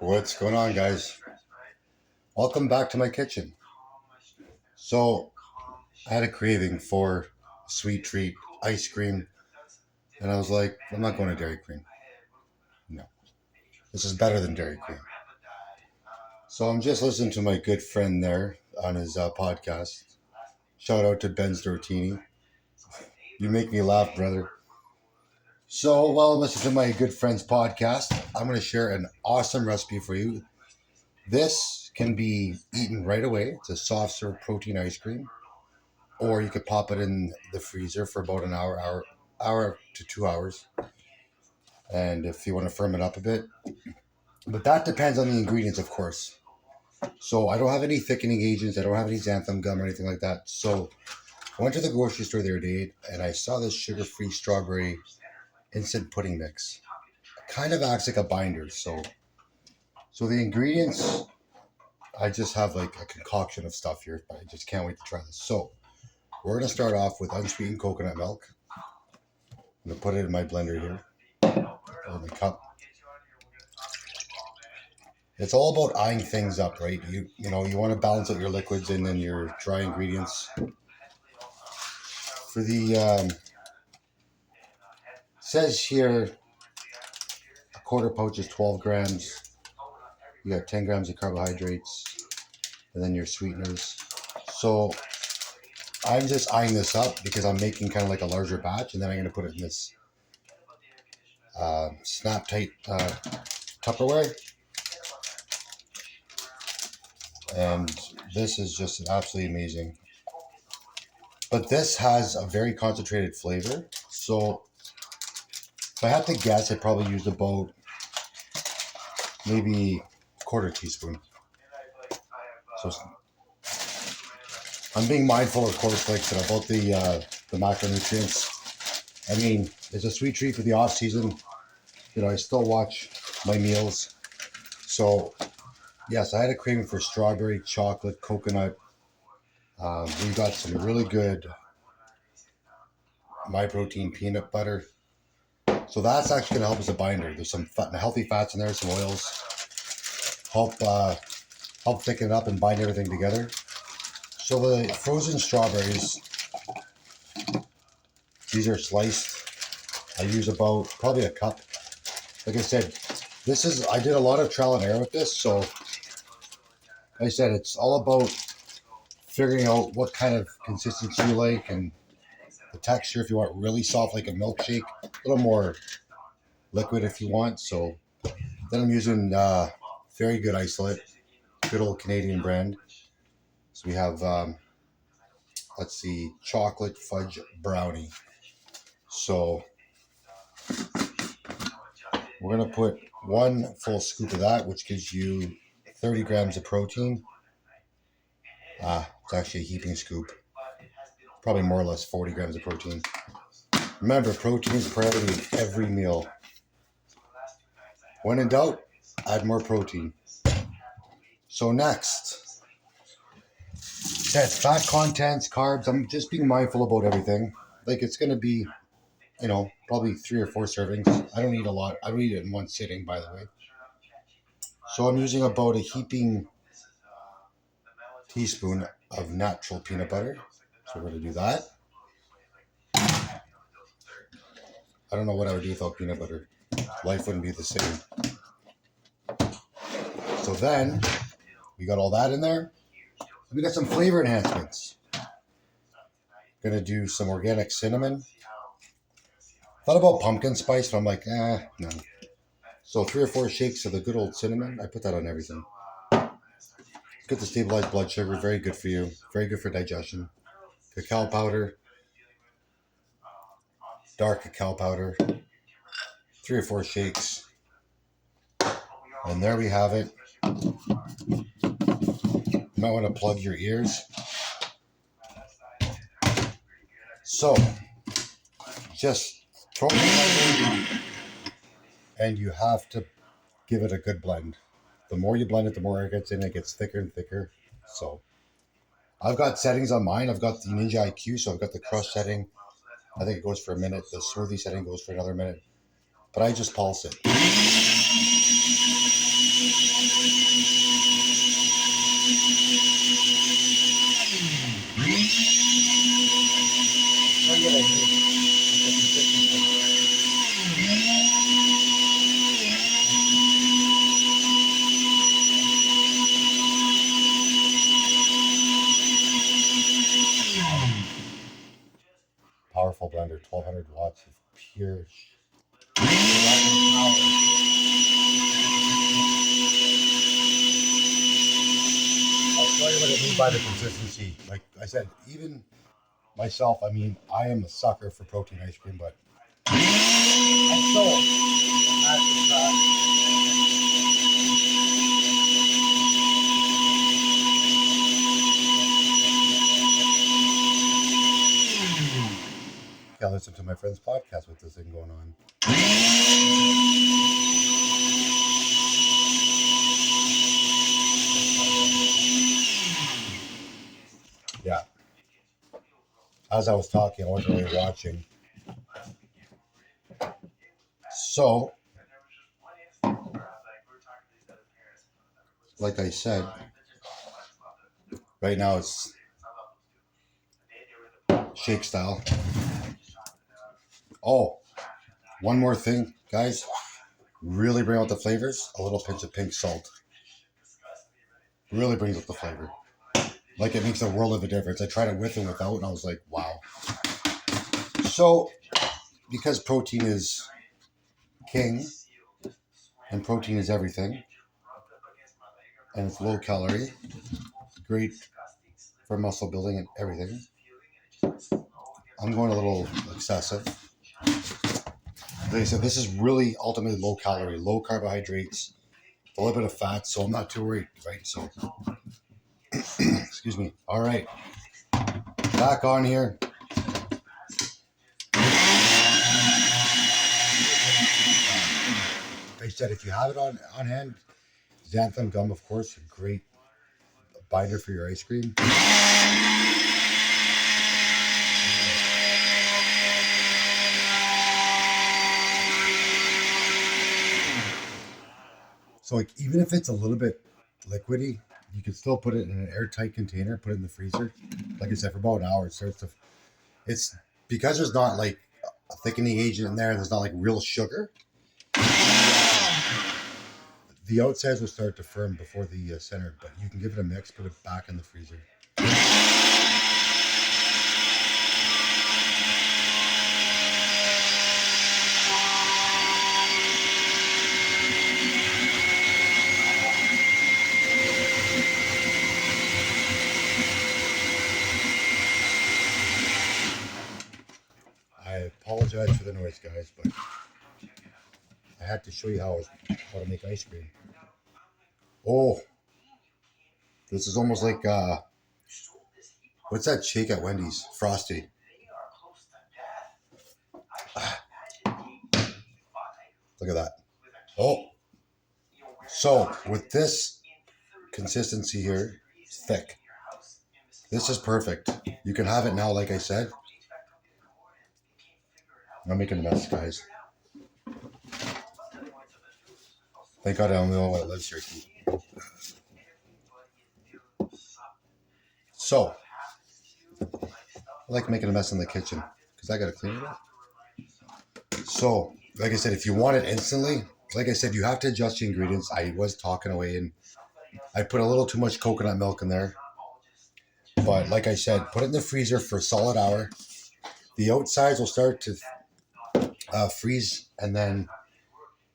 What's going on, guys? Welcome back to my kitchen. So, I had a craving for sweet treat, ice cream, and I was like, I'm not going to Dairy Queen. No, this is better than Dairy Queen. So, I'm just listening to my good friend there on his podcast. Shout out to Ben Stortini. You make me laugh, brother. So, while I'm listening to my good friend's podcast, I'm going to share an awesome recipe for you. This can be eaten right away. It's a soft serve protein ice cream. Or you could pop it in the freezer for about an hour to 2 hours. And if you want to firm it up a bit, but that depends on the ingredients, of course. So I don't have any thickening agents. I don't have any xanthan gum or anything like that. So I went to the grocery store the other day and I saw this sugar-free strawberry instant pudding mix. It kind of acts like a binder. So the ingredients, I just have like a concoction of stuff here, but I just can't wait to try this. So we're going to start off with unsweetened coconut milk. I'm going to put it in my blender here, or my cup. It's all about eyeing things up, right? You want to balance out your liquids and then your dry ingredients. For the, says here, a quarter pouch is 12 grams. You got 10 grams of carbohydrates, and then your sweeteners. So I'm just eyeing this up because I'm making kind of like a larger batch, and then I'm going to put it in this snap tight Tupperware. And this is just absolutely amazing. But this has a very concentrated flavor. So if I had to guess, I'd probably use about maybe a quarter teaspoon. So I'm being mindful, of course, like about the macronutrients. I mean, it's a sweet treat for the off season. I still watch my meals. So yes, I had a craving for strawberry, chocolate, coconut. We got some really good My Protein peanut butter. So that's actually going to help as a binder. There's some healthy fats in there, some oils. Help thicken it up and bind everything together. So the frozen strawberries, these are sliced. I use about probably a cup. Like I said, I did a lot of trial and error with this. So like I said, it's all about figuring out what kind of consistency you like and the texture. If you want really soft like a milkshake, a little more liquid if you want. So then I'm using very good isolate, good old Canadian brand. So we have, let's see, chocolate fudge brownie. So we're going to put 1 full scoop of that, which gives you 30 grams of protein. It's actually a heaping scoop. Probably more or less 40 grams of protein. Remember, protein is priority in every meal. When in doubt, add more protein. So next, that's fat contents, carbs. I'm just being mindful about everything. Like it's going to be, probably 3 or 4 servings. I don't eat a lot. I don't eat it in one sitting, by the way. So I'm using about a heaping teaspoon of natural peanut butter. So we're going to do that. I don't know what I would do without peanut butter. Life wouldn't be the same. So then we got all that in there. We got some flavor enhancements. Going to do some organic cinnamon. Thought about pumpkin spice, but I'm like, no. So 3 or 4 shakes of the good old cinnamon. I put that on everything. Good to stabilize blood sugar. Very good for you. Very good for digestion. Cacao powder. Dark cacao powder. 3 or 4 shakes. And there we have it. You might want to plug your ears. So, just throw it in, and you have to give it a good blend. The more you blend it, the more it gets in. It gets thicker and thicker. So, I've got settings on mine. I've got the Ninja IQ, so I've got the crush setting. I think it goes for a minute. The smoothie setting goes for another minute. But I just pulse it. 1200 watts of pure. I'll show you what I mean by the consistency. Like I said, even myself, I mean, I am a sucker for protein ice cream, but I still had to try. I listen to my friend's podcast with this thing going on. Yeah. As I was talking, I wasn't really watching. So, like I said, right now it's shake style. Oh, one more thing, guys. Really bring out the flavors. A little pinch of pink salt. Really brings out the flavor. Like it makes a world of a difference. I tried it with and without, and I was like, wow. So, because protein is king, and protein is everything, and it's low calorie, great for muscle building and everything, I'm going a little excessive. Like I said, this is really ultimately low calorie, low carbohydrates, a little bit of fat, so I'm not too worried, right? So, excuse me. All right, back on here. Like I said, if you have it on hand, xanthan gum, of course, a great binder for your ice cream. So like even if it's a little bit liquidy, you can still put it in an airtight container, put it in the freezer. Like I said, for about an hour, it starts to. It's because there's not like a thickening agent in there, and there's not like real sugar. The outsides will start to firm before the center, but you can give it a mix, put it back in the freezer. I apologize for the noise, guys, but I had to show you how to make ice cream. Oh, this is almost like what's that shake at Wendy's? Frosty. Look at that. Oh, so with this consistency here, it's thick. This is perfect. You can have it now, like I said. I'm making a mess, guys. Thank God I don't know what lives here. So, I like making a mess in the kitchen because I got to clean it up. So, like I said, if you want it instantly, like I said, you have to adjust the ingredients. I was talking away and I put a little too much coconut milk in there. But like I said, put it in the freezer for a solid hour. The outsides will start to freeze, and then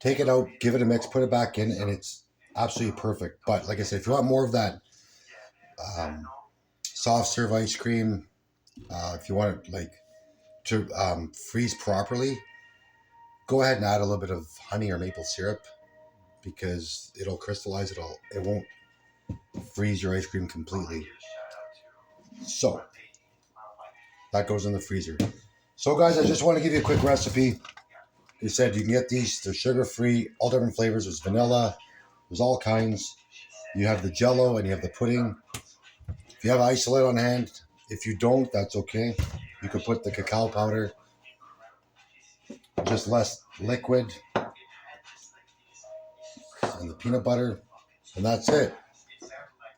take it out, give it a mix, put it back in, and it's absolutely perfect. But like I said, if you want more of that soft serve ice cream, if you want it like to freeze properly, go ahead and add a little bit of honey or maple syrup because it'll crystallize it all. It won't freeze your ice cream completely. So that goes in the freezer. So guys, I just want to give you a quick recipe. You said you can get these. They're sugar-free, all different flavors. There's vanilla. There's all kinds. You have the Jello and you have the pudding. If you have isolate on hand, if you don't, that's okay. You can put the cacao powder, just less liquid, and the peanut butter, and that's it.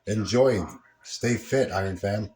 Enjoy. Stay fit, Iron Fam.